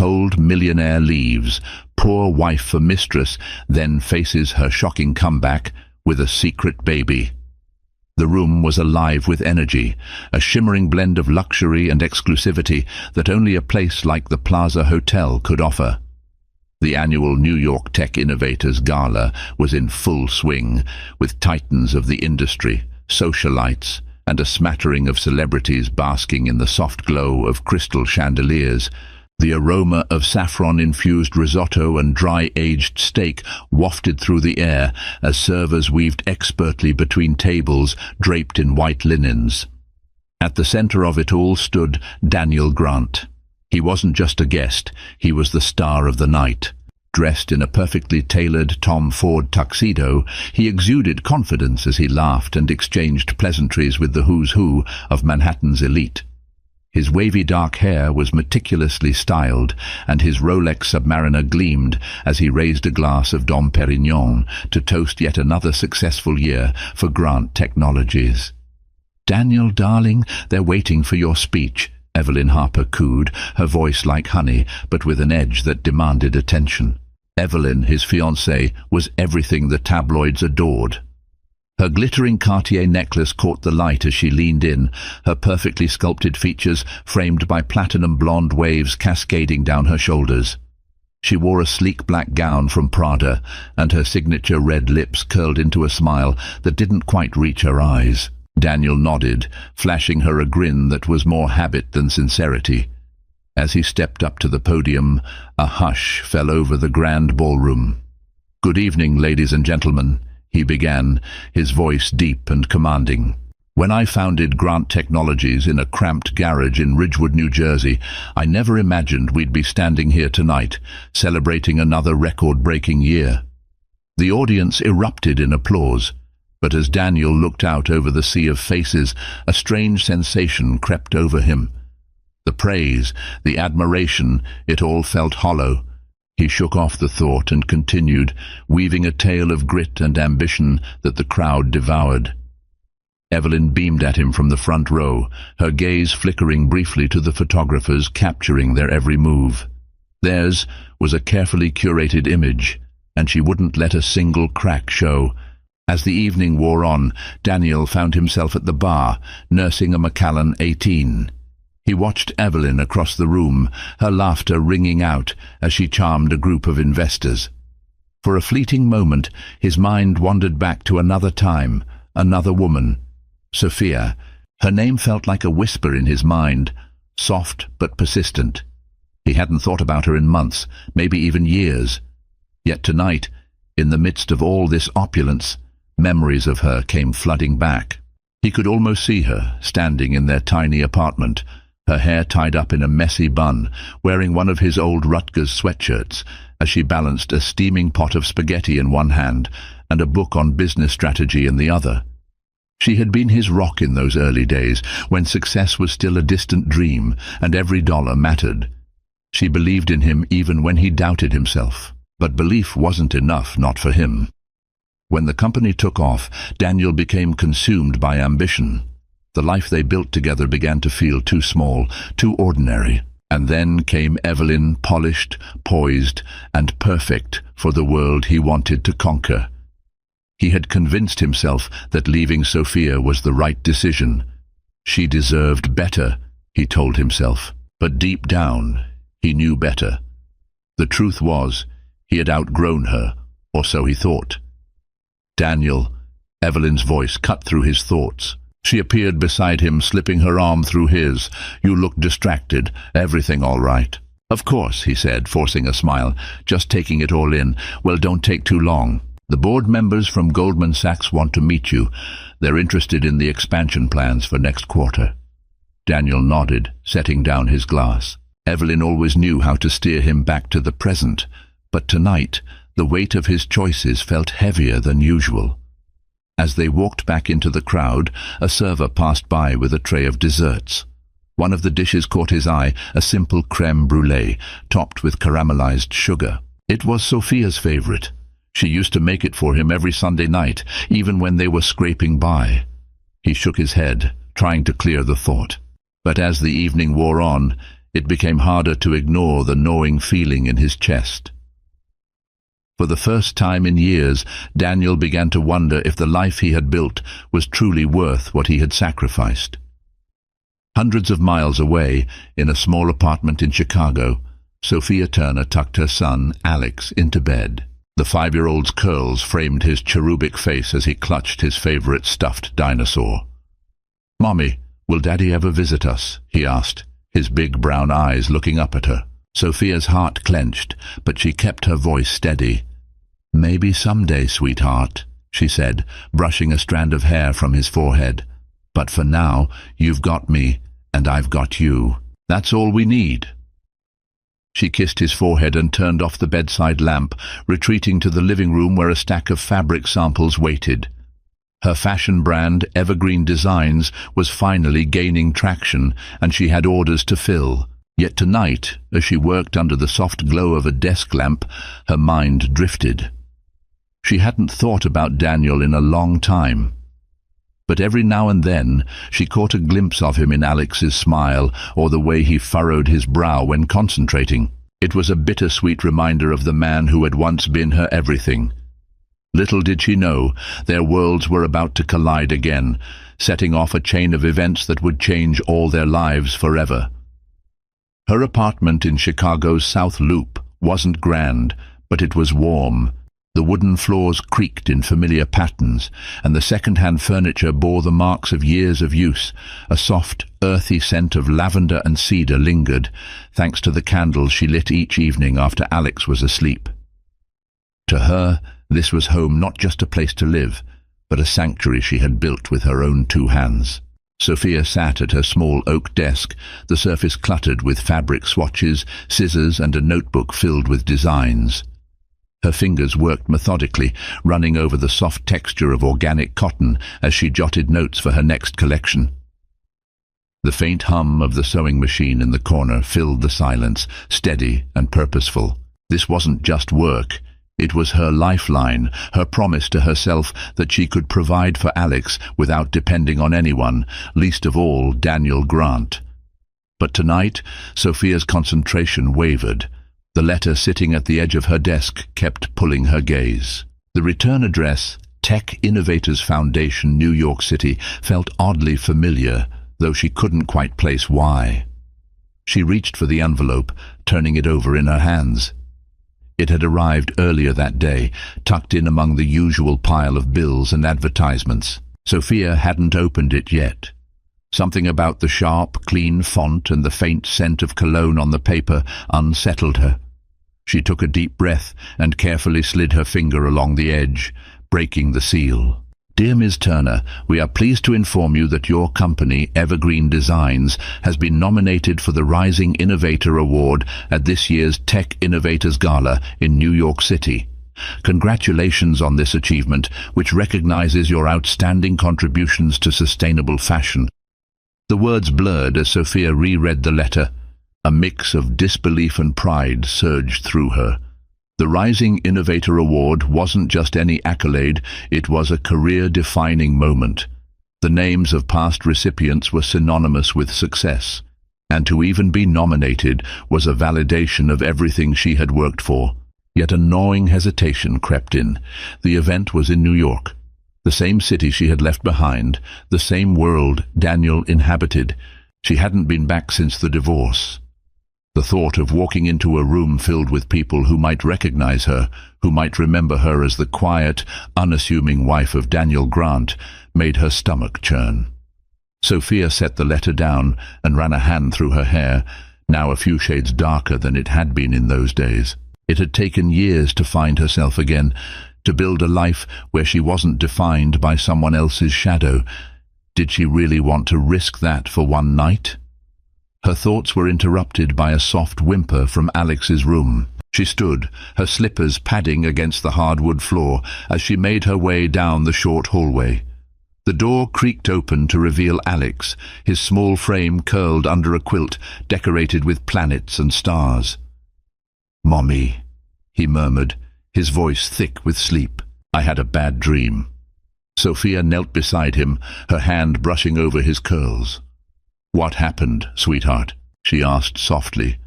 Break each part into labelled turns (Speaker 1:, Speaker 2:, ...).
Speaker 1: cold millionaire leaves, poor wife for mistress, then faces her shocking comeback with a secret baby. The room was alive with energy, a shimmering blend of luxury and exclusivity that only a place like the Plaza Hotel could offer. The annual New York Tech Innovators Gala was in full swing, with titans of the industry, socialites, and a smattering of celebrities basking in the soft glow of crystal chandeliers. The aroma of saffron-infused risotto and dry-aged steak wafted through the air as servers weaved expertly between tables draped in white linens. At the center of it all stood Daniel Grant. He wasn't just a guest, he was the star of the night. Dressed in a perfectly tailored Tom Ford tuxedo, he exuded confidence as he laughed and exchanged pleasantries with the who's who of Manhattan's elite. His wavy dark hair was meticulously styled, and his Rolex Submariner gleamed as he raised a glass of Dom Perignon to toast yet another successful year for Grant Technologies. "Daniel, darling, they're waiting for your speech," Evelyn Harper cooed, her voice like honey, but with an edge that demanded attention. Evelyn, his fiancée, was everything the tabloids adored. Her glittering Cartier necklace caught the light as she leaned in, her perfectly sculpted features framed by platinum blonde waves cascading down her shoulders. She wore a sleek black gown from Prada, and her signature red lips curled into a smile that didn't quite reach her eyes. Daniel nodded, flashing her a grin that was more habit than sincerity. As he stepped up to the podium, a hush fell over the grand ballroom. "Good evening, ladies and gentlemen," he began, his voice deep and commanding. "When I founded Grant Technologies in a cramped garage in Ridgewood, New Jersey, I never imagined we'd be standing here tonight, celebrating another record-breaking year." The audience erupted in applause, but as Daniel looked out over the sea of faces, a strange sensation crept over him. The praise, the admiration, it all felt hollow. He shook off the thought and continued, weaving a tale of grit and ambition that the crowd devoured. Evelyn beamed at him from the front row, her gaze flickering briefly to the photographers, capturing their every move. Theirs was a carefully curated image, and she wouldn't let a single crack show. As the evening wore on, Daniel found himself at the bar, nursing a Macallan 18. He watched Evelyn across the room, her laughter ringing out as she charmed a group of investors. For a fleeting moment, his mind wandered back to another time, another woman, Sophia. Her name felt like a whisper in his mind, soft but persistent. He hadn't thought about her in months, maybe even years. Yet tonight, in the midst of all this opulence, memories of her came flooding back. He could almost see her, standing in their tiny apartment, her hair tied up in a messy bun, wearing one of his old Rutgers sweatshirts, as she balanced a steaming pot of spaghetti in one hand and a book on business strategy in the other. She had been his rock in those early days, when success was still a distant dream and every dollar mattered. She believed in him even when he doubted himself. But belief wasn't enough, not for him. When the company took off, Daniel became consumed by ambition. The life they built together began to feel too small, too ordinary. And then came Evelyn, polished, poised, and perfect for the world he wanted to conquer. He had convinced himself that leaving Sophia was the right decision. She deserved better, he told himself. But deep down, he knew better. The truth was, he had outgrown her, or so he thought. "Daniel," Evelyn's voice cut through his thoughts. She appeared beside him, slipping her arm through his. "You look distracted. Everything all right?" "Of course," he said, forcing a smile, just taking it all in. "Well, don't take too long. The board members from Goldman Sachs want to meet you. They're interested in the expansion plans for next quarter." Daniel nodded, setting down his glass. Evelyn always knew how to steer him back to the present, but tonight the weight of his choices felt heavier than usual. As they walked back into the crowd, a server passed by with a tray of desserts. One of the dishes caught his eye, a simple crème brûlée, topped with caramelized sugar. It was Sophia's favorite. She used to make it for him every Sunday night, even when they were scraping by. He shook his head, trying to clear the thought. But as the evening wore on, It became harder to ignore the gnawing feeling in his chest. For the first time in years, Daniel began to wonder if the life he had built was truly worth what he had sacrificed. Hundreds of miles away, in a small apartment in Chicago, Sophia Turner tucked her son, Alex, into bed. The 5-year-old's curls framed his cherubic face as he clutched his favorite stuffed dinosaur. "Mommy, will Daddy ever visit us?" he asked, his big brown eyes looking up at her. Sophia's heart clenched, but she kept her voice steady. "Maybe someday, sweetheart," she said, brushing a strand of hair from his forehead. "But for now, you've got me, and I've got you. That's all we need." She kissed his forehead and turned off the bedside lamp, retreating to the living room where a stack of fabric samples waited. Her fashion brand, Evergreen Designs, was finally gaining traction, and she had orders to fill. Yet tonight, as she worked under the soft glow of a desk lamp, her mind drifted. She hadn't thought about Daniel in a long time. But every now and then she caught a glimpse of him in Alex's smile, or the way he furrowed his brow when concentrating. It was a bittersweet reminder of the man who had once been her everything. Little did she know, their worlds were about to collide again, setting off a chain of events that would change all their lives forever. Her apartment in Chicago's South Loop wasn't grand, but it was warm. The wooden floors creaked in familiar patterns, and the second-hand furniture bore the marks of years of use. A soft, earthy scent of lavender and cedar lingered, thanks to the candles she lit each evening after Alex was asleep. To her, this was home, not just a place to live, but a sanctuary she had built with her own 2 hands. Sophia sat at her small oak desk, the surface cluttered with fabric swatches, scissors, and a notebook filled with designs. Her fingers worked methodically, running over the soft texture of organic cotton as she jotted notes for her next collection. The faint hum of the sewing machine in the corner filled the silence, steady and purposeful. This wasn't just work. It was her lifeline, her promise to herself that she could provide for Alex without depending on anyone, least of all Daniel Grant. But tonight, Sophia's concentration wavered. The letter sitting at the edge of her desk kept pulling her gaze. The return address, Tech Innovators Foundation, New York City, felt oddly familiar, though she couldn't quite place why. She reached for the envelope, turning it over in her hands. It had arrived earlier that day, tucked in among the usual pile of bills and advertisements. Sophia hadn't opened it yet. Something about the sharp, clean font and the faint scent of cologne on the paper unsettled her. She took a deep breath and carefully slid her finger along the edge, breaking the seal. "Dear Ms. Turner, we are pleased to inform you that your company, Evergreen Designs, has been nominated for the Rising Innovator Award at this year's Tech Innovators Gala in New York City. Congratulations on this achievement, which recognizes your outstanding contributions to sustainable fashion." The words blurred as Sophia reread the letter. A mix of disbelief and pride surged through her. The Rising Innovator Award wasn't just any accolade, it was a career-defining moment. The names of past recipients were synonymous with success, and to even be nominated was a validation of everything she had worked for. Yet a gnawing hesitation crept in. The event was in New York, the same city she had left behind, the same world Daniel inhabited. She hadn't been back since the divorce. The thought of walking into a room filled with people who might recognize her, who might remember her as the quiet, unassuming wife of Daniel Grant, made her stomach churn. Sophia set the letter down and ran a hand through her hair, now a few shades darker than it had been in those days. It had taken years to find herself again, to build a life where she wasn't defined by someone else's shadow. Did she really want to risk that for one night? Her thoughts were interrupted by a soft whimper from Alex's room. She stood, her slippers padding against the hardwood floor, as she made her way down the short hallway. The door creaked open to reveal Alex, his small frame curled under a quilt decorated with planets and stars. "Mommy," he murmured, his voice thick with sleep. "I had a bad dream." Sophia knelt beside him, her hand brushing over his curls. "What happened, sweetheart?" she asked softly.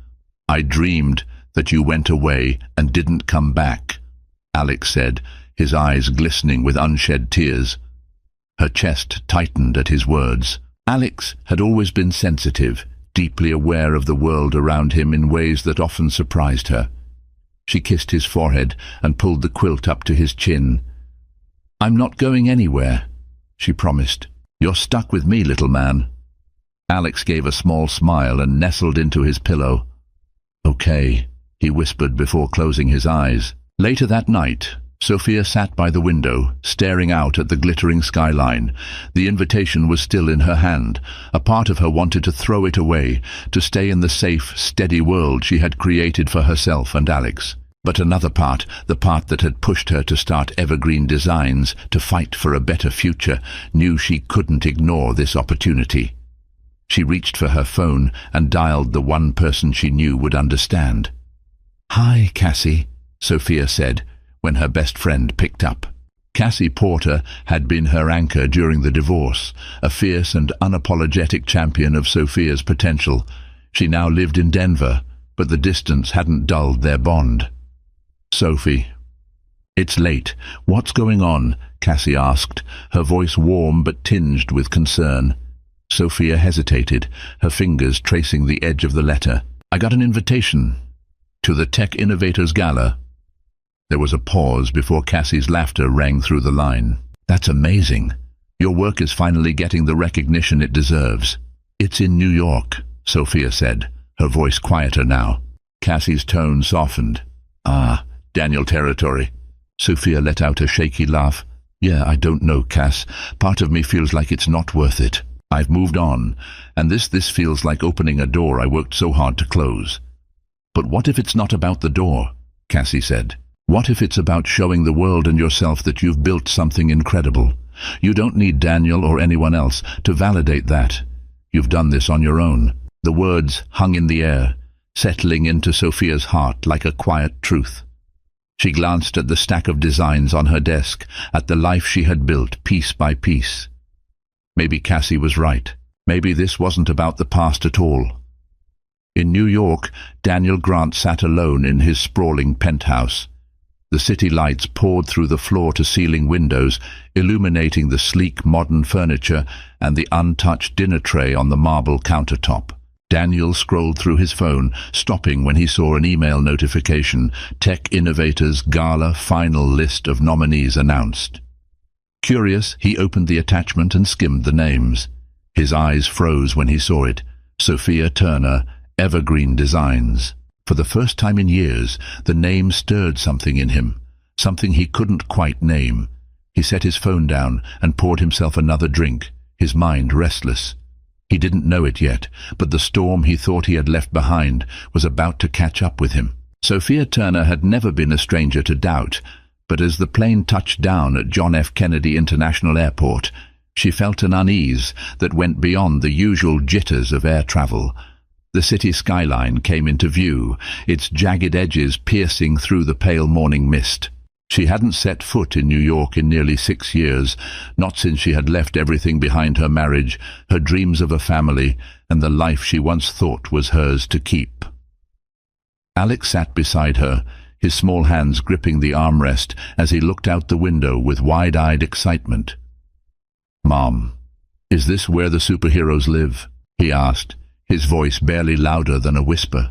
Speaker 1: "I dreamed that you went away and didn't come back," Alex said, his eyes glistening with unshed tears. Her chest tightened at his words. Alex had always been sensitive, deeply aware of the world around him in ways that often surprised her. She kissed his forehead and pulled the quilt up to his chin. "I'm not going anywhere," she promised. "You're stuck with me, little man." Alex gave a small smile and nestled into his pillow. "Okay," he whispered before closing his eyes. Later that night, Sophia sat by the window, staring out at the glittering skyline. The invitation was still in her hand. A part of her wanted to throw it away, to stay in the safe, steady world she had created for herself and Alex. But another part, the part that had pushed her to start Evergreen Designs, to fight for a better future, knew she couldn't ignore this opportunity. She reached for her phone and dialed the one person she knew would understand. "Hi, Cassie," Sophia said, when her best friend picked up. Cassie Porter had been her anchor during the divorce, a fierce and unapologetic champion of Sophia's potential. She now lived in Denver, but the distance hadn't dulled their bond. "Sophie." "It's late. What's going on?" Cassie asked, her voice warm but tinged with concern. Sophia hesitated, her fingers tracing the edge of the letter. "I got an invitation to the Tech Innovators Gala." There was a pause before Cassie's laughter rang through the line. "That's amazing. Your work is finally getting the recognition it deserves." "It's in New York," Sophia said, her voice quieter now. Cassie's tone softened. "Ah, Daniel territory." Sophia let out a shaky laugh. "Yeah, I don't know, Cass. Part of me feels like it's not worth it. I've moved on, and this feels like opening a door I worked so hard to close." "But what if it's not about the door?" Cassie said. "What if it's about showing the world and yourself that you've built something incredible? You don't need Daniel or anyone else to validate that. You've done this on your own." The words hung in the air, settling into Sophia's heart like a quiet truth. She glanced at the stack of designs on her desk, at the life she had built piece by piece. Maybe Cassie was right. Maybe this wasn't about the past at all. In New York, Daniel Grant sat alone in his sprawling penthouse. The city lights poured through the floor-to-ceiling windows, illuminating the sleek modern furniture and the untouched dinner tray on the marble countertop. Daniel scrolled through his phone, stopping when he saw an email notification. Tech Innovators Gala final list of nominees announced. Curious, he opened the attachment and skimmed the names. His eyes froze when he saw it. Sophia Turner, Evergreen Designs. For the first time in years, the name stirred something in him, something he couldn't quite name. He set his phone down and poured himself another drink, his mind restless. He didn't know it yet, but the storm he thought he had left behind was about to catch up with him. Sophia Turner had never been a stranger to doubt, but as the plane touched down at John F. Kennedy International Airport, she felt an unease that went beyond the usual jitters of air travel. The city skyline came into view, its jagged edges piercing through the pale morning mist. She hadn't set foot in New York in nearly 6 years, not since she had left everything behind: her marriage, her dreams of a family, and the life she once thought was hers to keep. Alex sat beside her, his small hands gripping the armrest as he looked out the window with wide-eyed excitement. "Mom, is this where the superheroes live?" he asked, his voice barely louder than a whisper.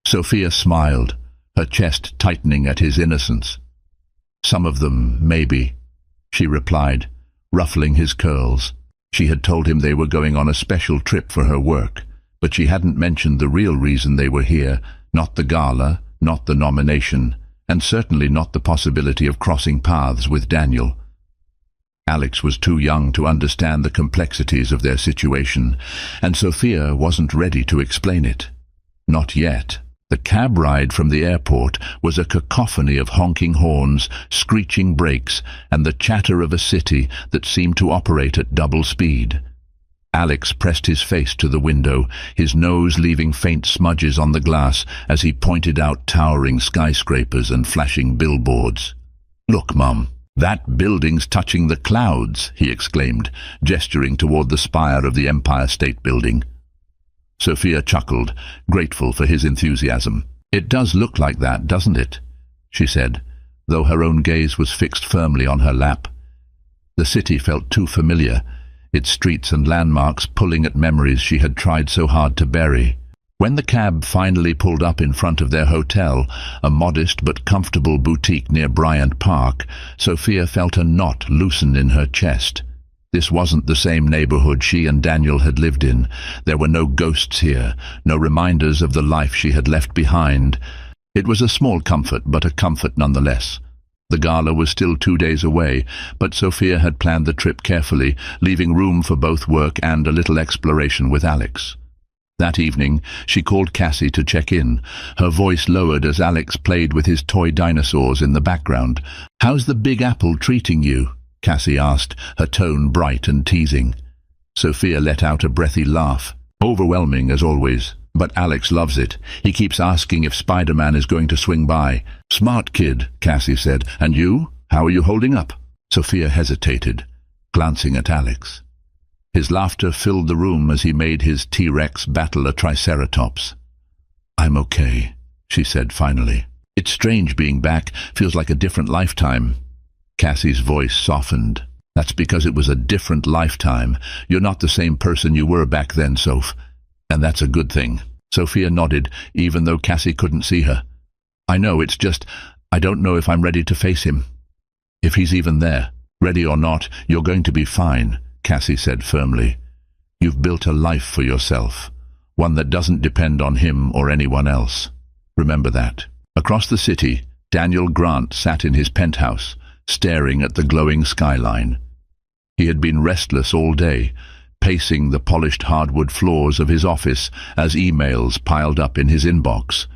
Speaker 1: Sophia smiled, her chest tightening at his innocence. "Some of them, maybe," she replied, ruffling his curls. She had told him they were going on a special trip for her work, but she hadn't mentioned the real reason they were here, not the gala, not the nomination, and certainly not the possibility of crossing paths with Daniel. Alex was too young to understand the complexities of their situation, and Sophia wasn't ready to explain it. Not yet. The cab ride from the airport was a cacophony of honking horns, screeching brakes, and the chatter of a city that seemed to operate at double speed. Alex pressed his face to the window, his nose leaving faint smudges on the glass as he pointed out towering skyscrapers and flashing billboards. "Look, Mum, that building's touching the clouds," he exclaimed, gesturing toward the spire of the Empire State Building. Sophia chuckled, grateful for his enthusiasm. "It does look like that, doesn't it?" she said, though her own gaze was fixed firmly on her lap. The city felt too familiar, its streets and landmarks pulling at memories she had tried so hard to bury. When the cab finally pulled up in front of their hotel, a modest but comfortable boutique near Bryant Park, Sophia felt a knot loosen in her chest. This wasn't the same neighborhood she and Daniel had lived in. There were no ghosts here, no reminders of the life she had left behind. It was a small comfort, but a comfort nonetheless. The gala was still 2 days away, but Sophia had planned the trip carefully, leaving room for both work and a little exploration with Alex. That evening, she called Cassie to check in. Her voice lowered as Alex played with his toy dinosaurs in the background. "How's the Big Apple treating you?" Cassie asked, her tone bright and teasing. Sophia let out a breathy laugh. "Overwhelming, as always. But Alex loves it. He keeps asking if Spider-Man is going to swing by." "Smart kid," Cassie said. "And you? How are you holding up?" Sophia hesitated, glancing at Alex. His laughter filled the room as he made his T-Rex battle a Triceratops. "I'm okay," she said finally. "It's strange being back. Feels like a different lifetime." Cassie's voice softened. "That's because it was a different lifetime. You're not the same person you were back then, Soph. And that's a good thing." Sophia nodded, even though Cassie couldn't see her. "I know, it's just, I don't know if I'm ready to face him. If he's even there. Ready or not, you're going to be fine," Cassie said firmly. "You've built a life for yourself, one that doesn't depend on him or anyone else. Remember that." Across the city, Daniel Grant sat in his penthouse, staring at the glowing skyline. He had been restless all day, pacing the polished hardwood floors of his office as emails piled up in his inbox.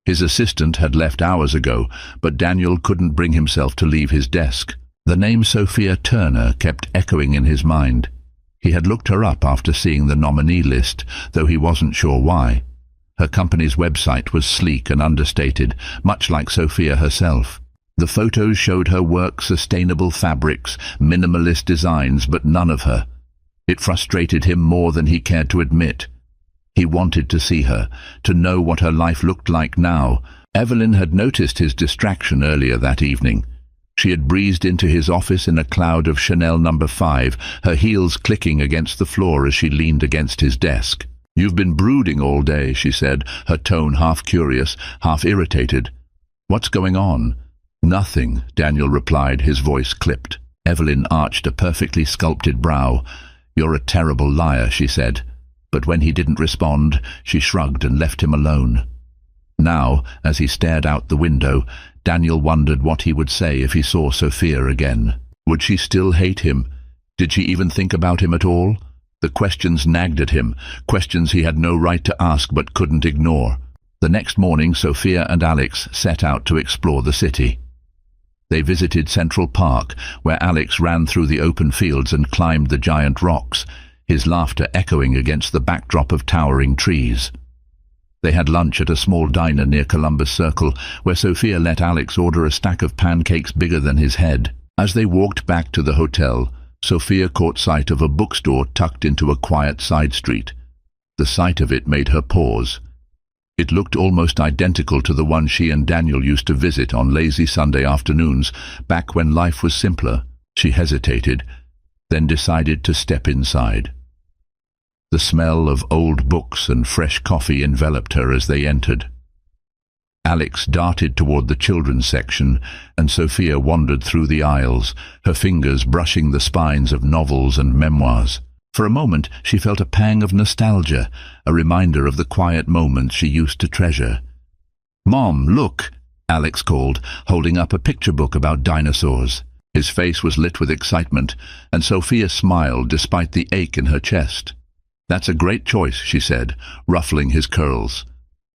Speaker 1: His assistant had left hours ago, but Daniel couldn't bring himself to leave his desk. The name Sophia Turner kept echoing in his mind. He had looked her up after seeing the nominee list, though he wasn't sure why. Her company's website was sleek and understated, much like Sophia herself. The photos showed her work sustainable fabrics, minimalist designs, but none of her. It frustrated him more than he cared to admit. He wanted to see her, to know what her life looked like now. Evelyn had noticed his distraction earlier that evening. She had breezed into his office in a cloud of Chanel No. 5, her heels clicking against the floor as she leaned against his desk. "You've been brooding all day," she said, her tone half curious, half irritated. "What's going on?" "Nothing," Daniel replied, his voice clipped. Evelyn arched a perfectly sculpted brow. "You're a terrible liar," she said. But when he didn't respond, she shrugged and left him alone. Now, as he stared out the window, Daniel wondered what he would say if he saw Sophia again. Would she still hate him? Did she even think about him at all? The questions nagged at him, questions he had no right to ask but couldn't ignore. The next morning, Sophia and Alex set out to explore the city. They visited Central Park, where Alex ran through the open fields and climbed the giant rocks, his laughter echoing against the backdrop of towering trees. They had lunch at a small diner near Columbus Circle, where Sophia let Alex order a stack of pancakes bigger than his head. As they walked back to the hotel, Sophia caught sight of a bookstore tucked into a quiet side street. The sight of it made her pause. It looked almost identical to the one she and Daniel used to visit on lazy Sunday afternoons, back when life was simpler. She hesitated, then decided to step inside. The smell of old books and fresh coffee enveloped her as they entered. Alex darted toward the children's section, and Sophia wandered through the aisles, her fingers brushing the spines of novels and memoirs. For a moment she felt a pang of nostalgia, a reminder of the quiet moments she used to treasure. "Mom, look!" Alex called, holding up a picture book about dinosaurs. His face was lit with excitement, and Sophia smiled despite the ache in her chest. "That's a great choice," she said, ruffling his curls.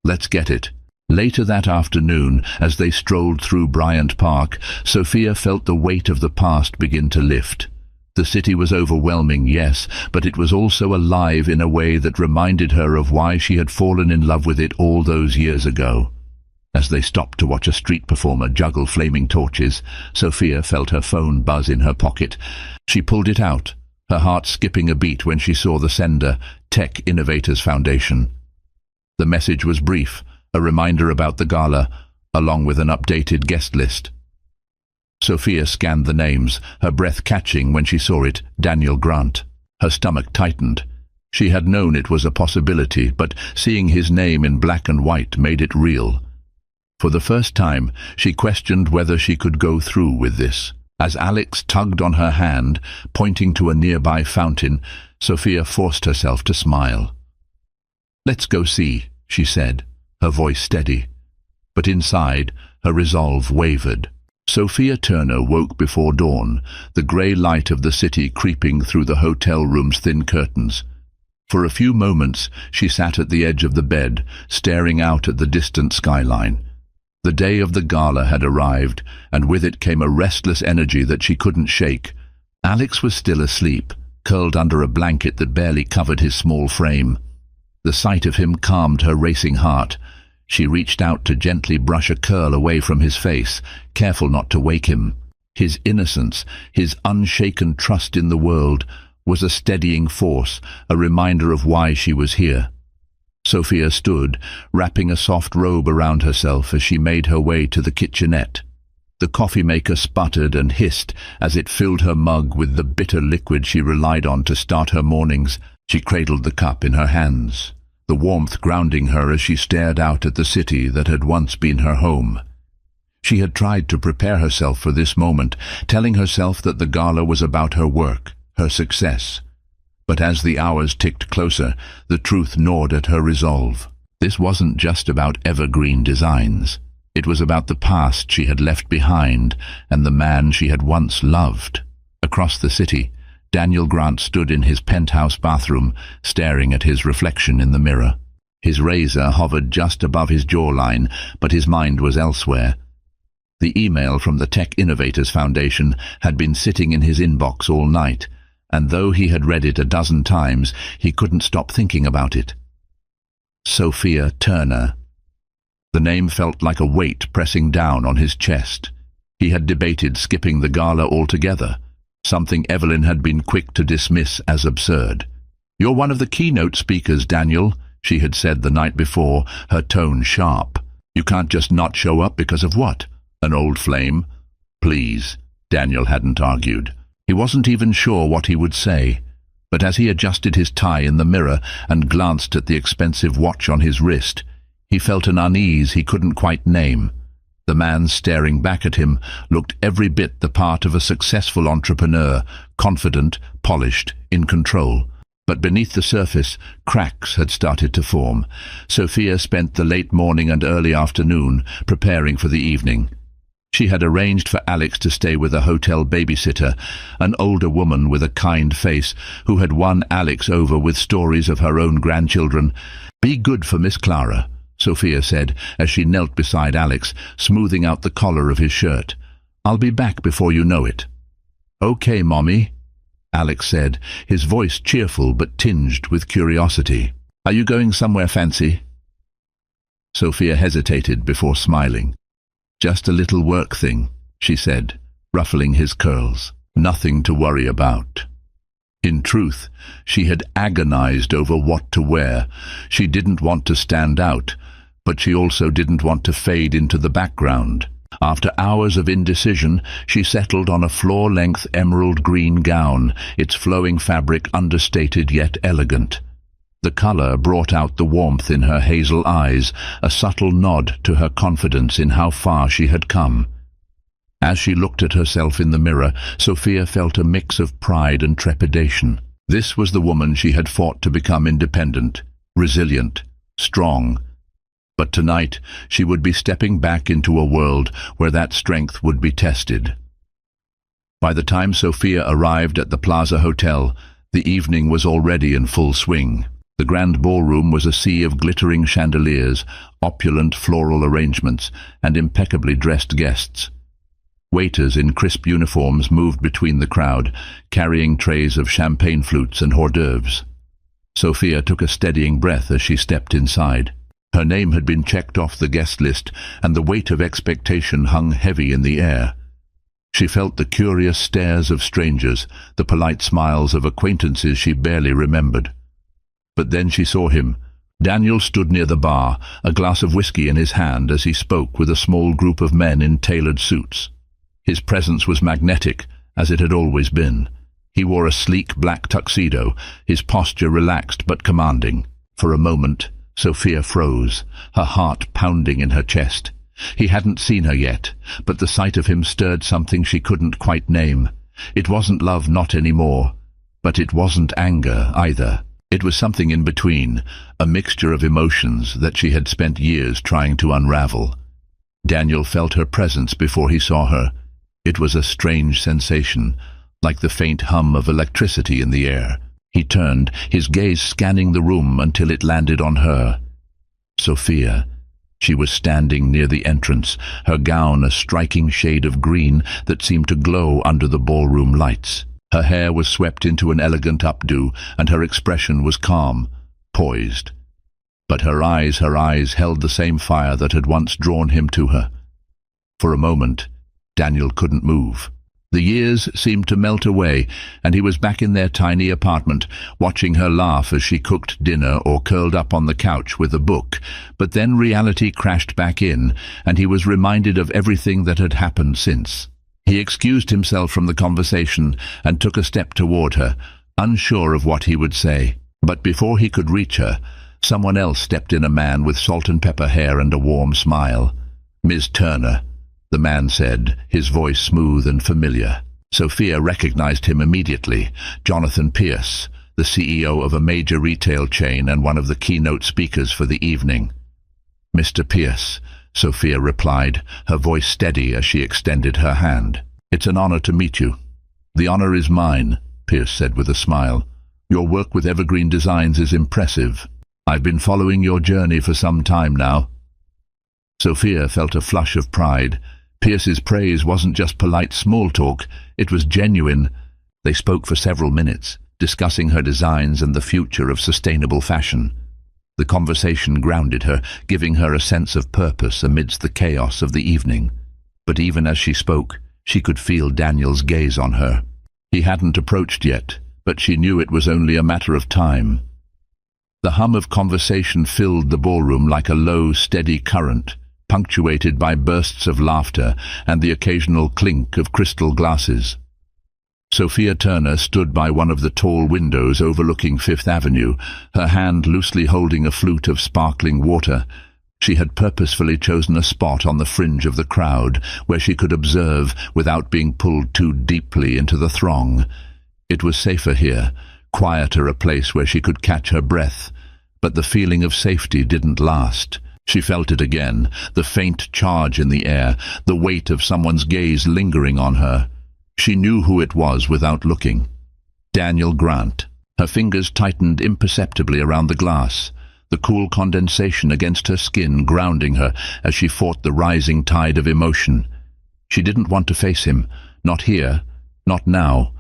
Speaker 1: "Let's get it." Later that afternoon, as they strolled through Bryant Park, Sophia felt the weight of the past begin to lift. The city was overwhelming, yes, but it was also alive in a way that reminded her of why she had fallen in love with it all those years ago. As they stopped to watch a street performer juggle flaming torches, Sophia felt her phone buzz in her pocket. She pulled it out, her heart skipping a beat when she saw the sender, Tech Innovators Foundation. The message was brief, a reminder about the gala, along with an updated guest list. Sophia scanned the names, her breath catching when she saw it, Daniel Grant. Her stomach tightened. She had known it was a possibility, but seeing his name in black and white made it real. For the first time, she questioned whether she could go through with this. As Alex tugged on her hand, pointing to a nearby fountain, Sophia forced herself to smile. "Let's go see," she said, her voice steady. But inside, her resolve wavered. Sophia Turner woke before dawn, the grey light of the city creeping through the hotel room's thin curtains. For a few moments, she sat at the edge of the bed, staring out at the distant skyline. The day of the gala had arrived, and with it came a restless energy that she couldn't shake. Alex was still asleep, curled under a blanket that barely covered his small frame. The sight of him calmed her racing heart. She reached out to gently brush a curl away from his face, careful not to wake him. His innocence, his unshaken trust in the world, was a steadying force, a reminder of why she was here. Sophia stood, wrapping a soft robe around herself as she made her way to the kitchenette. The coffee maker sputtered and hissed as it filled her mug with the bitter liquid she relied on to start her mornings. She cradled the cup in her hands, the warmth grounding her as she stared out at the city that had once been her home. She had tried to prepare herself for this moment, telling herself that the gala was about her work, her success. But as the hours ticked closer, the truth gnawed at her resolve. This wasn't just about evergreen designs. It was about the past she had left behind and the man she had once loved. Across the city, Daniel Grant stood in his penthouse bathroom, staring at his reflection in the mirror. His razor hovered just above his jawline, but his mind was elsewhere. The email from the Tech Innovators Foundation had been sitting in his inbox all night, and though he had read it a dozen times, he couldn't stop thinking about it. Sophia Turner. The name felt like a weight pressing down on his chest. He had debated skipping the gala altogether, something Evelyn had been quick to dismiss as absurd. "You're one of the keynote speakers, Daniel," she had said the night before, her tone sharp. "You can't just not show up because of what? An old flame?" "Please," Daniel hadn't argued. He wasn't even sure what he would say, but as he adjusted his tie in the mirror and glanced at the expensive watch on his wrist, he felt an unease he couldn't quite name. The man staring back at him looked every bit the part of a successful entrepreneur, confident, polished, in control. But beneath the surface, cracks had started to form. Sophia spent the late morning and early afternoon preparing for the evening. She had arranged for Alex to stay with a hotel babysitter, an older woman with a kind face who had won Alex over with stories of her own grandchildren. "Be good for Miss Clara," Sophia said as she knelt beside Alex, smoothing out the collar of his shirt. "I'll be back before you know it." "Okay, Mommy," Alex said, his voice cheerful but tinged with curiosity. "Are you going somewhere fancy?" Sophia hesitated before smiling. "Just a little work thing," she said, ruffling his curls. "Nothing to worry about." In truth, she had agonized over what to wear. She didn't want to stand out, but she also didn't want to fade into the background. After hours of indecision, she settled on a floor-length emerald green gown, its flowing fabric understated yet elegant. The color brought out the warmth in her hazel eyes, a subtle nod to her confidence in how far she had come. As she looked at herself in the mirror, Sophia felt a mix of pride and trepidation. This was the woman she had fought to become independent, resilient, strong. But tonight she would be stepping back into a world where that strength would be tested. By the time Sophia arrived at the Plaza Hotel, the evening was already in full swing. The grand ballroom was a sea of glittering chandeliers, opulent floral arrangements, and impeccably dressed guests. Waiters in crisp uniforms moved between the crowd, carrying trays of champagne flutes and hors d'oeuvres. Sophia took a steadying breath as she stepped inside. Her name had been checked off the guest list, and the weight of expectation hung heavy in the air. She felt the curious stares of strangers, the polite smiles of acquaintances she barely remembered. But then she saw him. Daniel stood near the bar, a glass of whiskey in his hand as he spoke with a small group of men in tailored suits. His presence was magnetic, as it had always been. He wore a sleek black tuxedo, his posture relaxed but commanding. For a moment, Sophia froze, her heart pounding in her chest. He hadn't seen her yet, but the sight of him stirred something she couldn't quite name. It wasn't love, not anymore, but it wasn't anger either. It was something in between, a mixture of emotions that she had spent years trying to unravel. Daniel felt her presence before he saw her. It was a strange sensation, like the faint hum of electricity in the air. He turned, his gaze scanning the room until it landed on her. Sophia. She was standing near the entrance, her gown a striking shade of green that seemed to glow under the ballroom lights. Her hair was swept into an elegant updo, and her expression was calm, poised. But her eyes held the same fire that had once drawn him to her. For a moment, Daniel couldn't move. The years seemed to melt away, and he was back in their tiny apartment, watching her laugh as she cooked dinner or curled up on the couch with a book. But then reality crashed back in, and he was reminded of everything that had happened since. He excused himself from the conversation and took a step toward her, unsure of what he would say. But before he could reach her, someone else stepped in, a man with salt and pepper hair and a warm smile. "Miss Turner," the man said, his voice smooth and familiar. Sophia recognized him immediately. Jonathan Pierce, the CEO of a major retail chain and one of the keynote speakers for the evening. "Mr. Pierce," Sophia replied, her voice steady as she extended her hand. "It's an honor to meet you." "The honor is mine," Pierce said with a smile. "Your work with Evergreen Designs is impressive. I've been following your journey for some time now." Sophia felt a flush of pride. Pierce's praise wasn't just polite small talk, it was genuine. They spoke for several minutes, discussing her designs and the future of sustainable fashion. The conversation grounded her, giving her a sense of purpose amidst the chaos of the evening. But even as she spoke, she could feel Daniel's gaze on her. He hadn't approached yet, but she knew it was only a matter of time. The hum of conversation filled the ballroom like a low, steady current, punctuated by bursts of laughter and the occasional clink of crystal glasses. Sophia Turner stood by one of the tall windows overlooking Fifth Avenue, her hand loosely holding a flute of sparkling water. She had purposefully chosen a spot on the fringe of the crowd, where she could observe without being pulled too deeply into the throng. It was safer here, quieter, a place where she could catch her breath. But the feeling of safety didn't last. She felt it again, the faint charge in the air, the weight of someone's gaze lingering on her. She knew who it was without looking. Daniel Grant. Her fingers tightened imperceptibly around the glass, the cool condensation against her skin grounding her as she fought the rising tide of emotion. She didn't want to face him, not here, not now,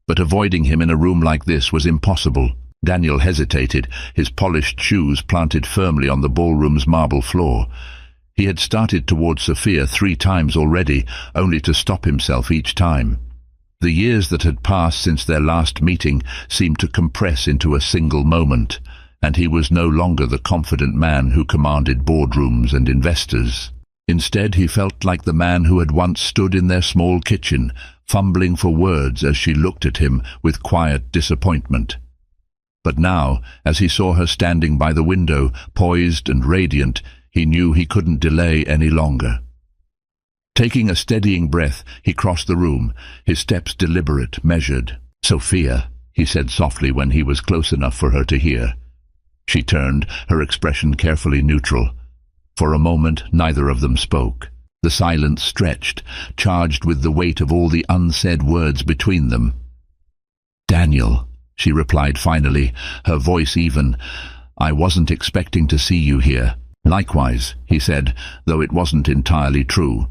Speaker 1: but avoiding him in a room like this was impossible. Daniel hesitated, his polished shoes planted firmly on the ballroom's marble floor. He had started towards Sophia 3 times already, only to stop himself each time. The years that had passed since their last meeting seemed to compress into a single moment, and he was no longer the confident man who commanded boardrooms and investors. Instead, he felt like the man who had once stood in their small kitchen, fumbling for words as she looked at him with quiet disappointment. But now, as he saw her standing by the window, poised and radiant, he knew he couldn't delay any longer. Taking a steadying breath, he crossed the room, his steps deliberate, measured. "Sophia," he said softly when he was close enough for her to hear. She turned, her expression carefully neutral. For a moment, neither of them spoke. The silence stretched, charged with the weight of all the unsaid words between them. "Daniel," she replied finally, her voice even, "I wasn't expecting to see you here." "Likewise," he said, though it wasn't entirely true.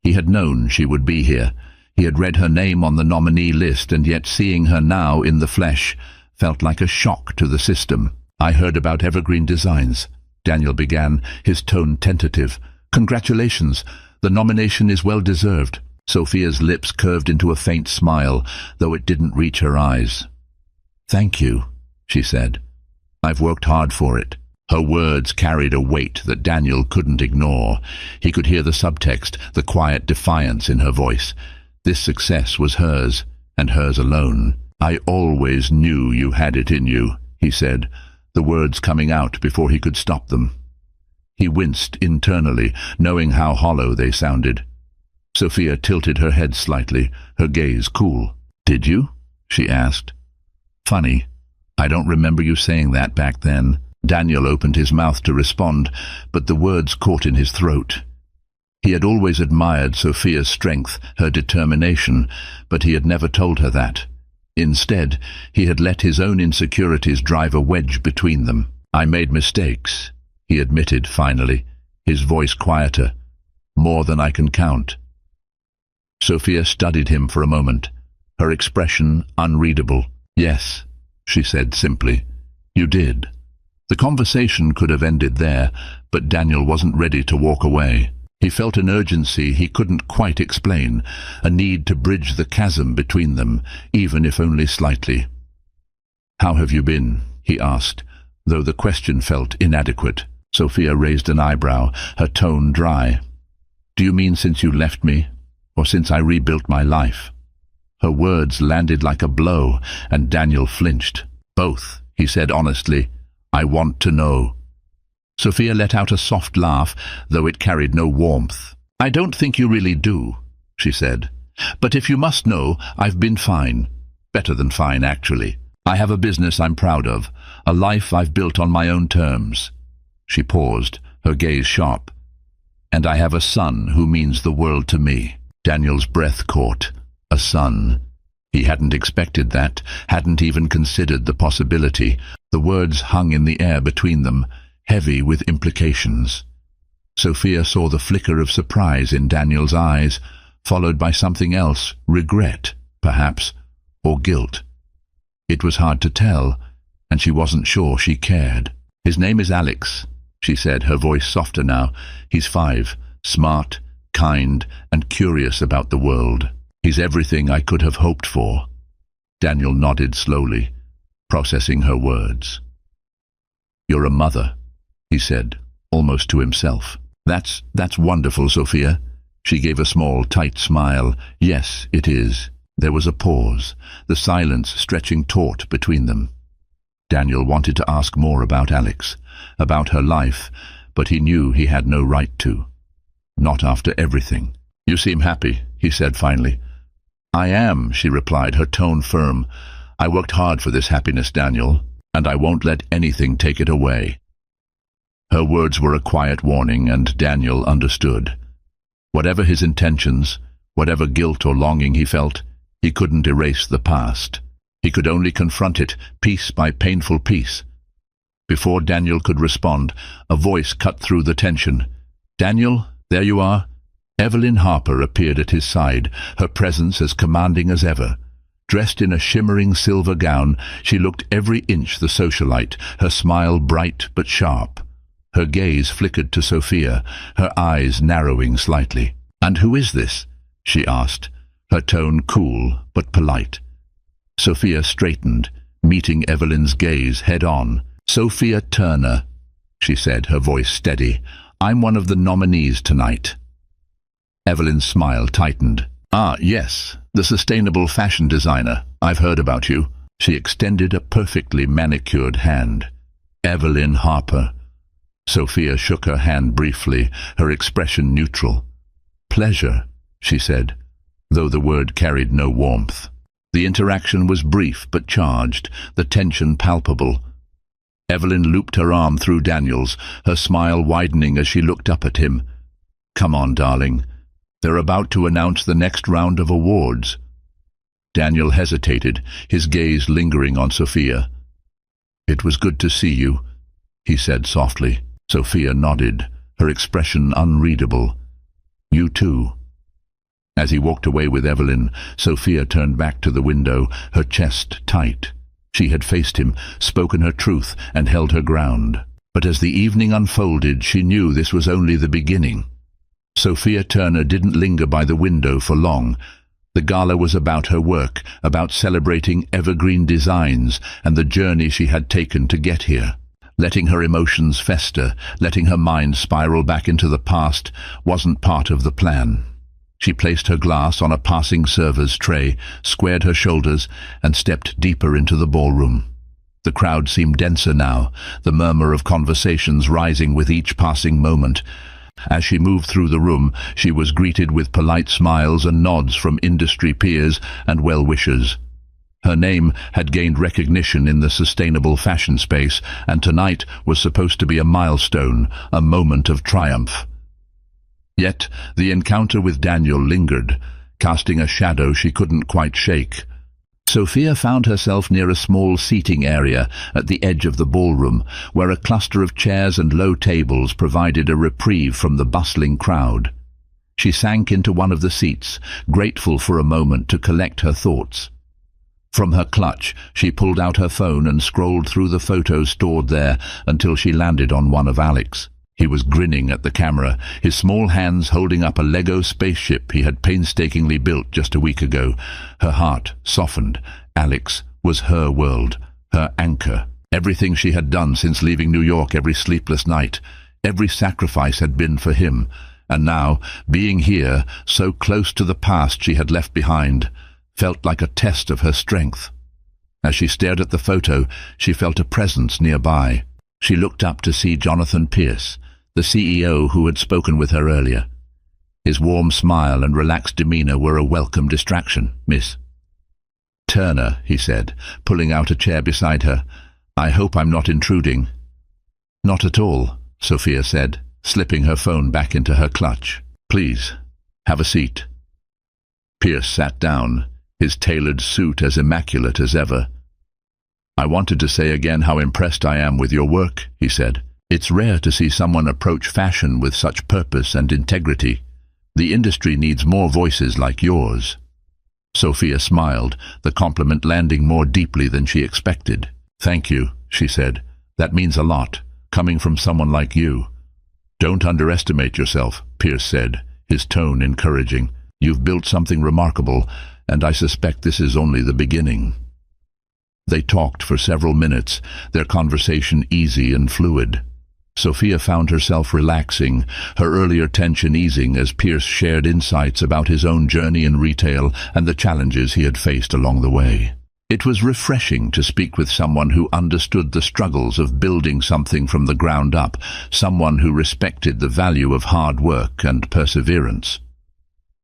Speaker 1: He had known she would be here. He had read her name on the nominee list, and yet seeing her now in the flesh felt like a shock to the system. "I heard about Evergreen Designs," Daniel began, his tone tentative. "Congratulations. The nomination is well deserved." Sophia's lips curved into a faint smile, though it didn't reach her eyes. "Thank you," she said. I've worked hard for it." Her words carried a weight that Daniel couldn't ignore. He could hear the subtext, the quiet defiance in her voice. This success was hers, and hers alone. "I always knew you had it in you," he said, the words coming out before he could stop them. He winced internally, knowing how hollow they sounded. Sophia tilted her head slightly, her gaze cool. "Did you?" she asked. "Funny. I don't remember you saying that back then." Daniel opened his mouth to respond, but the words caught in his throat. He had always admired Sophia's strength, her determination, but he had never told her that. Instead, he had let his own insecurities drive a wedge between them. "I made mistakes," he admitted finally, his voice quieter. "More than I can count." Sophia studied him for a moment, her expression unreadable. "Yes," she said simply. "You did." The conversation could have ended there, but Daniel wasn't ready to walk away. He felt an urgency he couldn't quite explain, a need to bridge the chasm between them, even if only slightly. "How have you been?" he asked, though the question felt inadequate. Sophia raised an eyebrow, her tone dry. "Do you mean since you left me, or since I rebuilt my life?" Her words landed like a blow, and Daniel flinched. "Both," he said honestly. "I want to know." Sophia let out a soft laugh, though it carried no warmth. "I don't think you really do," she said. "But if you must know, I've been fine. Better than fine, actually. I have a business I'm proud of, a life I've built on my own terms." She paused, her gaze sharp. "And I have a son who means the world to me." Daniel's breath caught. A son. He hadn't expected that, hadn't even considered the possibility. The words hung in the air between them, heavy with implications. Sophia saw the flicker of surprise in Daniel's eyes, followed by something else, regret, perhaps, or guilt. It was hard to tell, and she wasn't sure she cared. "His name is Alex," she said, her voice softer now. "He's 5, smart, kind, and curious about the world. He's everything I could have hoped for." Daniel nodded slowly, processing her words. "You're a mother," he said, almost to himself. That's wonderful, Sophia." She gave a small, tight smile. "Yes, it is." There was a pause, the silence stretching taut between them. Daniel wanted to ask more about Alex, about her life, but he knew he had no right to. Not after everything. "You seem happy," he said finally. "I am," she replied, her tone firm. "I worked hard for this happiness, Daniel, and I won't let anything take it away." Her words were a quiet warning, and Daniel understood. Whatever his intentions, whatever guilt or longing he felt, he couldn't erase the past. He could only confront it, piece by painful piece. Before Daniel could respond, a voice cut through the tension. "Daniel, there you are." Evelyn Harper appeared at his side, her presence as commanding as ever. Dressed in a shimmering silver gown, she looked every inch the socialite, her smile bright but sharp. Her gaze flickered to Sophia, her eyes narrowing slightly. "And who is this?" she asked, her tone cool but polite. Sophia straightened, meeting Evelyn's gaze head-on. "Sophia Turner," she said, her voice steady. "I'm one of the nominees tonight." Evelyn's smile tightened. "Ah, yes, the sustainable fashion designer. I've heard about you." She extended a perfectly manicured hand. "Evelyn Harper." Sophia shook her hand briefly, her expression neutral. "Pleasure," she said, though the word carried no warmth. The interaction was brief but charged, the tension palpable. Evelyn looped her arm through Daniel's, her smile widening as she looked up at him. "Come on, darling. They're about to announce the next round of awards." Daniel hesitated, his gaze lingering on Sophia. "It was good to see you," he said softly. Sophia nodded, her expression unreadable. "You too." As he walked away with Evelyn, Sophia turned back to the window, her chest tight. She had faced him, spoken her truth, and held her ground. But as the evening unfolded, she knew this was only the beginning. Sophia Turner didn't linger by the window for long. The gala was about her work, about celebrating evergreen designs and the journey she had taken to get here. Letting her emotions fester, letting her mind spiral back into the past, wasn't part of the plan. She placed her glass on a passing server's tray, squared her shoulders, and stepped deeper into the ballroom. The crowd seemed denser now, the murmur of conversations rising with each passing moment. As she moved through the room, she was greeted with polite smiles and nods from industry peers and well-wishers. Her name had gained recognition in the sustainable fashion space, and tonight was supposed to be a milestone, a moment of triumph. Yet the encounter with Daniel lingered, casting a shadow she couldn't quite shake. Sophia found herself near a small seating area at the edge of the ballroom, where a cluster of chairs and low tables provided a reprieve from the bustling crowd. She sank into one of the seats, grateful for a moment to collect her thoughts. From her clutch, she pulled out her phone and scrolled through the photos stored there until she landed on one of Alex. He was grinning at the camera, his small hands holding up a Lego spaceship he had painstakingly built just a week ago. Her heart softened. Alex was her world, her anchor. Everything she had done since leaving New York every sleepless night, every sacrifice had been for him. And now, being here, so close to the past she had left behind, felt like a test of her strength. As she stared at the photo, she felt a presence nearby. She looked up to see Jonathan Pierce, the CEO who had spoken with her earlier. His warm smile and relaxed demeanor were a welcome distraction. "Miss Turner," he said, pulling out a chair beside her. "I hope I'm not intruding." "Not at all," Sophia said, slipping her phone back into her clutch. "Please, have a seat." Pierce sat down, his tailored suit as immaculate as ever. "I wanted to say again how impressed I am with your work," he said. "It's rare to see someone approach fashion with such purpose and integrity. The industry needs more voices like yours." Sophia smiled, the compliment landing more deeply than she expected. "Thank you," she said. "That means a lot, coming from someone like you." "Don't underestimate yourself," Pierce said, his tone encouraging. "You've built something remarkable, and I suspect this is only the beginning." They talked for several minutes, their conversation easy and fluid. Sophia found herself relaxing, her earlier tension easing as Pierce shared insights about his own journey in retail and the challenges he had faced along the way. It was refreshing to speak with someone who understood the struggles of building something from the ground up, someone who respected the value of hard work and perseverance.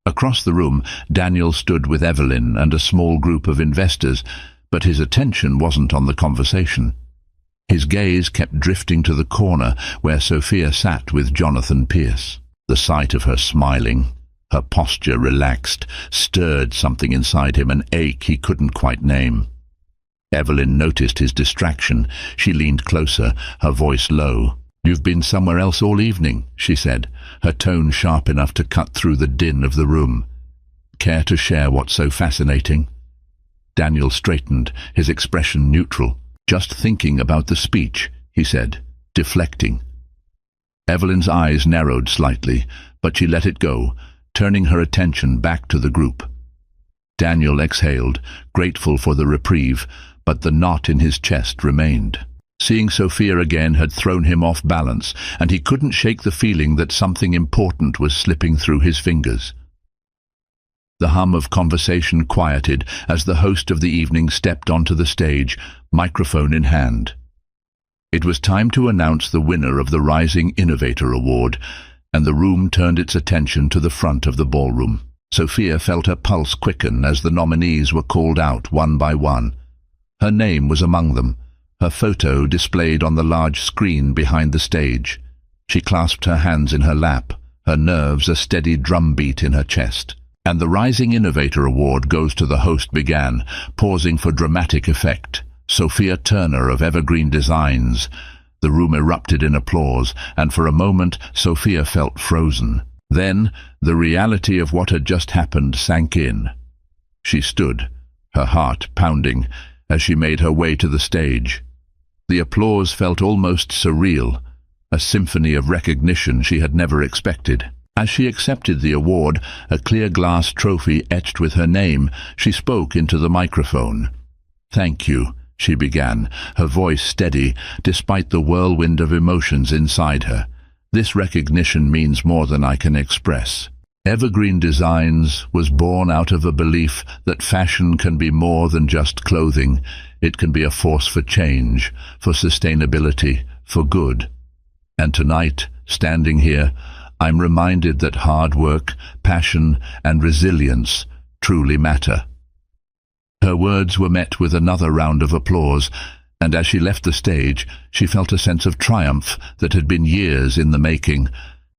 Speaker 1: Across the room, Daniel stood with Evelyn and a small group of investors, but his attention wasn't on the conversation. His gaze kept drifting to the corner where Sophia sat with Jonathan Pierce. The sight of her smiling, her posture relaxed, stirred something inside him, an ache he couldn't quite name. Evelyn noticed his distraction. She leaned closer, her voice low. "You've been somewhere else all evening," she said, her tone sharp enough to cut through the din of the room. "Care to share what's so fascinating?" Daniel straightened, his expression neutral. "Just thinking about the speech," he said, deflecting. Evelyn's eyes narrowed slightly, but she let it go, turning her attention back to the group. Daniel exhaled, grateful for the reprieve, but the knot in his chest remained. Seeing Sophia again had thrown him off balance, and he couldn't shake the feeling that something important was slipping through his fingers. The hum of conversation quieted as the host of the evening stepped onto the stage, microphone in hand. It was time to announce the winner of the Rising Innovator Award, and the room turned its attention to the front of the ballroom. Sophia felt her pulse quicken as the nominees were called out one by one. Her name was among them, her photo displayed on the large screen behind the stage. She clasped her hands in her lap, her nerves a steady drumbeat in her chest. "And the Rising Innovator Award goes to the host," began, pausing for dramatic effect. "Sophia Turner of Evergreen Designs." The room erupted in applause, and for a moment Sophia felt frozen. Then the reality of what had just happened sank in. She stood, her heart pounding, as she made her way to the stage. The applause felt almost surreal, a symphony of recognition she had never expected. As she accepted the award, a clear glass trophy etched with her name, she spoke into the microphone. "Thank you," she began, her voice steady despite the whirlwind of emotions inside her. "This recognition means more than I can express." Evergreen Designs was born out of a belief that fashion can be more than just clothing. It can be a force for change, for sustainability, for good. And tonight, standing here, I'm reminded that hard work, passion, and resilience truly matter. Her words were met with another round of applause, and as she left the stage, she felt a sense of triumph that had been years in the making.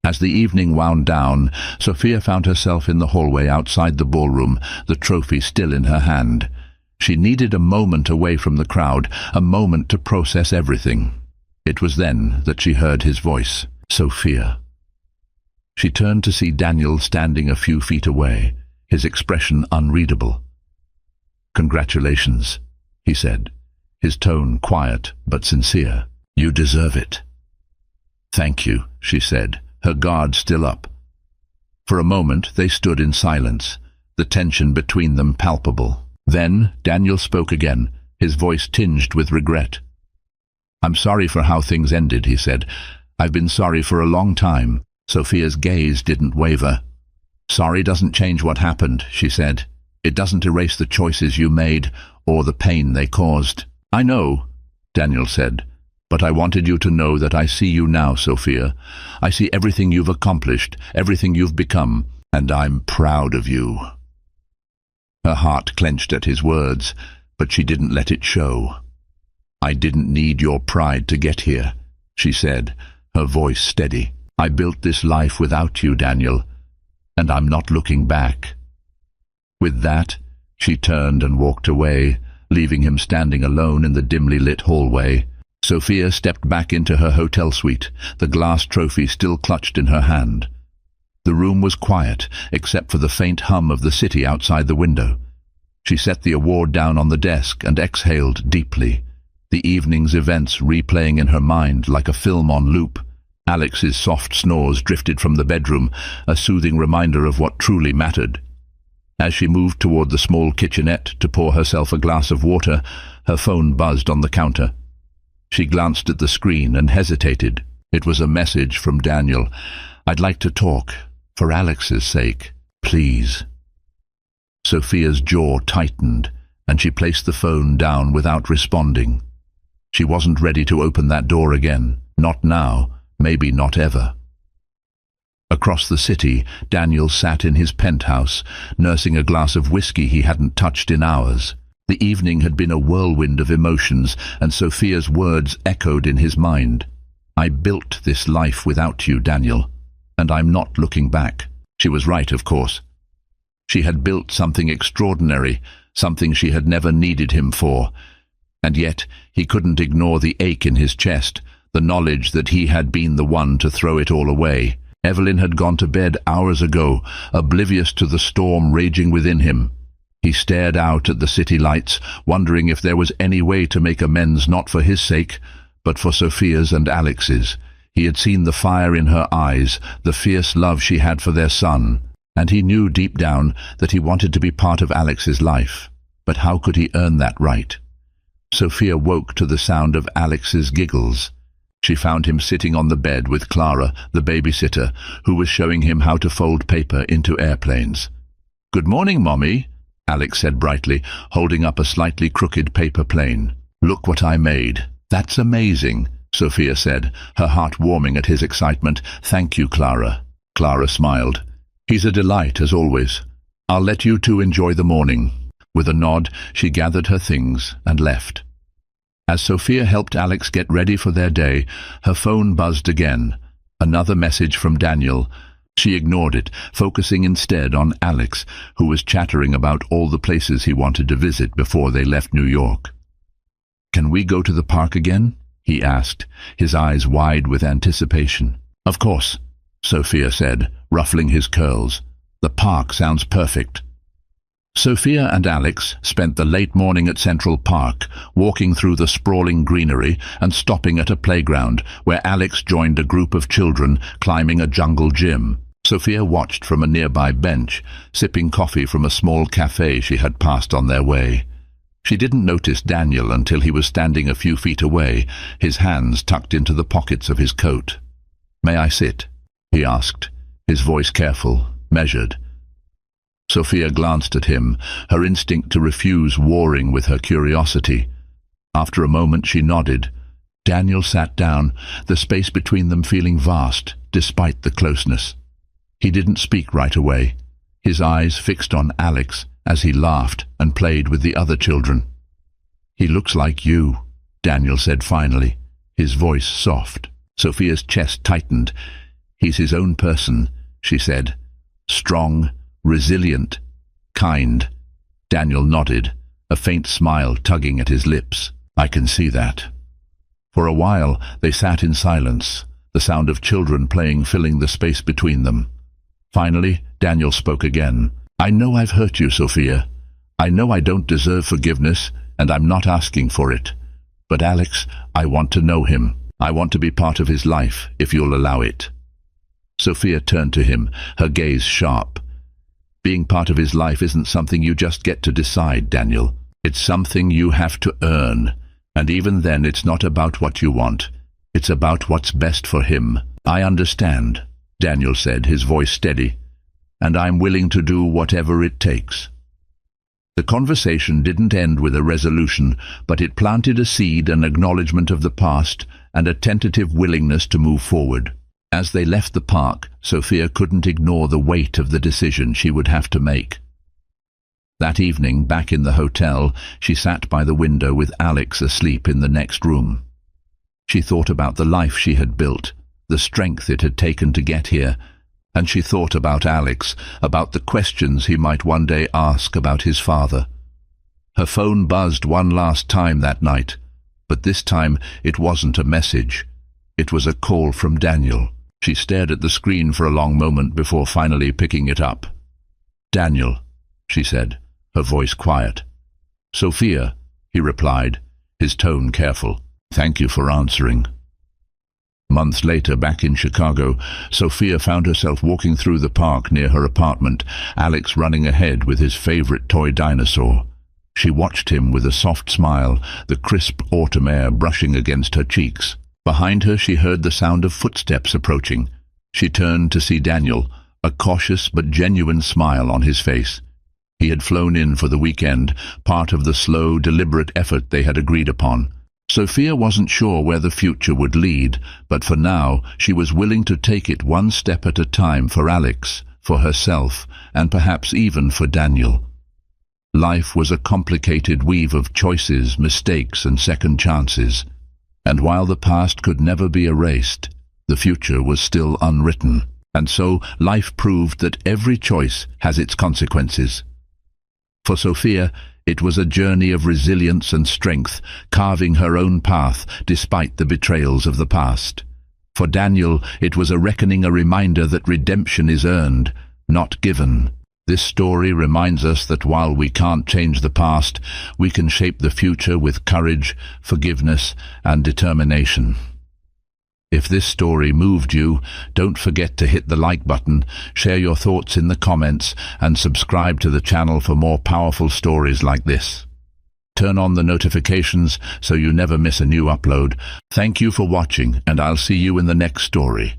Speaker 1: As the evening wound down, Sophia found herself in the hallway outside the ballroom, the trophy still in her hand. She needed a moment away from the crowd, a moment to process everything. It was then that she heard his voice. "Sophia." She turned to see Daniel standing a few feet away, his expression unreadable. "Congratulations," he said, his tone quiet but sincere. "You deserve it." "Thank you," she said, her guard still up. For a moment they stood in silence, the tension between them palpable. Then Daniel spoke again, his voice tinged with regret. "I'm sorry for how things ended," he said. "I've been sorry for a long time." Sophia's gaze didn't waver. "Sorry doesn't change what happened," she said. "It doesn't erase the choices you made or the pain they caused." "I know," Daniel said, "but I wanted you to know that I see you now, Sophia. I see everything you've accomplished, everything you've become, and I'm proud of you." Her heart clenched at his words, but she didn't let it show. "I didn't need your pride to get here," she said, her voice steady. "I built this life without you, Daniel, and I'm not looking back." With that, she turned and walked away, leaving him standing alone in the dimly lit hallway. Sophia stepped back into her hotel suite, the glass trophy still clutched in her hand. The room was quiet, except for the faint hum of the city outside the window. She set the award down on the desk and exhaled deeply, the evening's events replaying in her mind like a film on loop. Alex's soft snores drifted from the bedroom, a soothing reminder of what truly mattered. As she moved toward the small kitchenette to pour herself a glass of water, her phone buzzed on the counter. She glanced at the screen and hesitated. It was a message from Daniel. "I'd like to talk, for Alex's sake, please." Sophia's jaw tightened, and she placed the phone down without responding. She wasn't ready to open that door again. Not now, maybe not ever. Across the city, Daniel sat in his penthouse, nursing a glass of whiskey he hadn't touched in hours. The evening had been a whirlwind of emotions, and Sophia's words echoed in his mind. "I built this life without you, Daniel, and I'm not looking back." She was right, of course. She had built something extraordinary, something she had never needed him for. And yet he couldn't ignore the ache in his chest, the knowledge that he had been the one to throw it all away. Evelyn had gone to bed hours ago, oblivious to the storm raging within him. He stared out at the city lights, wondering if there was any way to make amends, not for his sake, but for Sophia's and Alex's. He had seen the fire in her eyes, the fierce love she had for their son, and he knew deep down that he wanted to be part of Alex's life. But how could he earn that right? Sophia woke to the sound of Alex's giggles. She found him sitting on the bed with Clara, the babysitter, who was showing him how to fold paper into airplanes. "Good morning, Mommy," Alex said brightly, holding up a slightly crooked paper plane. "Look what I made." "That's amazing," Sophia said, her heart warming at his excitement. "Thank you, Clara." Clara smiled. "He's a delight, as always. I'll let you two enjoy the morning." With a nod, she gathered her things and left. As Sophia helped Alex get ready for their day, her phone buzzed again. Another message from Daniel. She ignored it, focusing instead on Alex, who was chattering about all the places he wanted to visit before they left New York. "Can we go to the park again?" he asked, his eyes wide with anticipation. "Of course," Sophia said, ruffling his curls. "The park sounds perfect." Sophia and Alex spent the late morning at Central Park, walking through the sprawling greenery and stopping at a playground where Alex joined a group of children climbing a jungle gym. Sophia watched from a nearby bench, sipping coffee from a small cafe she had passed on their way. She didn't notice Daniel until he was standing a few feet away, his hands tucked into the pockets of his coat. "May I sit?" he asked, his voice careful, measured. Sophia glanced at him, her instinct to refuse warring with her curiosity. After a moment she nodded. Daniel sat down, the space between them feeling vast, despite the closeness. He didn't speak right away, his eyes fixed on Alex as he laughed and played with the other children. "He looks like you," Daniel said finally, his voice soft. Sophia's chest tightened. "He's his own person," she said. "Strong, resilient, kind." Daniel nodded, a faint smile tugging at his lips. "I can see that." For a while they sat in silence, the sound of children playing filling the space between them. Finally, Daniel spoke again. "I know I've hurt you, Sophia. I know I don't deserve forgiveness, and I'm not asking for it. But Alex, I want to know him. I want to be part of his life, if you'll allow it." Sophia turned to him, her gaze sharp. "Being part of his life isn't something you just get to decide, Daniel. It's something you have to earn. And even then it's not about what you want. It's about what's best for him." "I understand," Daniel said, his voice steady. "And I'm willing to do whatever it takes." The conversation didn't end with a resolution, but it planted a seed, an acknowledgement of the past, and a tentative willingness to move forward. As they left the park, Sophia couldn't ignore the weight of the decision she would have to make. That evening, back in the hotel, she sat by the window with Alex asleep in the next room. She thought about the life she had built, the strength it had taken to get here, and she thought about Alex, about the questions he might one day ask about his father. Her phone buzzed one last time that night, but this time it wasn't a message. It was a call from Daniel. She stared at the screen for a long moment before finally picking it up. "Daniel," she said, her voice quiet. "Sophia," he replied, his tone careful. "Thank you for answering." Months later, back in Chicago, Sophia found herself walking through the park near her apartment, Alex running ahead with his favorite toy dinosaur. She watched him with a soft smile, the crisp autumn air brushing against her cheeks. Behind her she heard the sound of footsteps approaching. She turned to see Daniel, a cautious but genuine smile on his face. He had flown in for the weekend, part of the slow, deliberate effort they had agreed upon. Sophia wasn't sure where the future would lead, but for now she was willing to take it one step at a time for Alex, for herself, and perhaps even for Daniel. Life was a complicated weave of choices, mistakes, and second chances. And while the past could never be erased, the future was still unwritten. And so life proved that every choice has its consequences. For Sophia, it was a journey of resilience and strength, carving her own path despite the betrayals of the past. For Daniel, it was a reckoning, a reminder that redemption is earned, not given. This story reminds us that while we can't change the past, we can shape the future with courage, forgiveness, and determination. If this story moved you, don't forget to hit the like button, share your thoughts in the comments, and subscribe to the channel for more powerful stories like this. Turn on the notifications so you never miss a new upload. Thank you for watching, and I'll see you in the next story.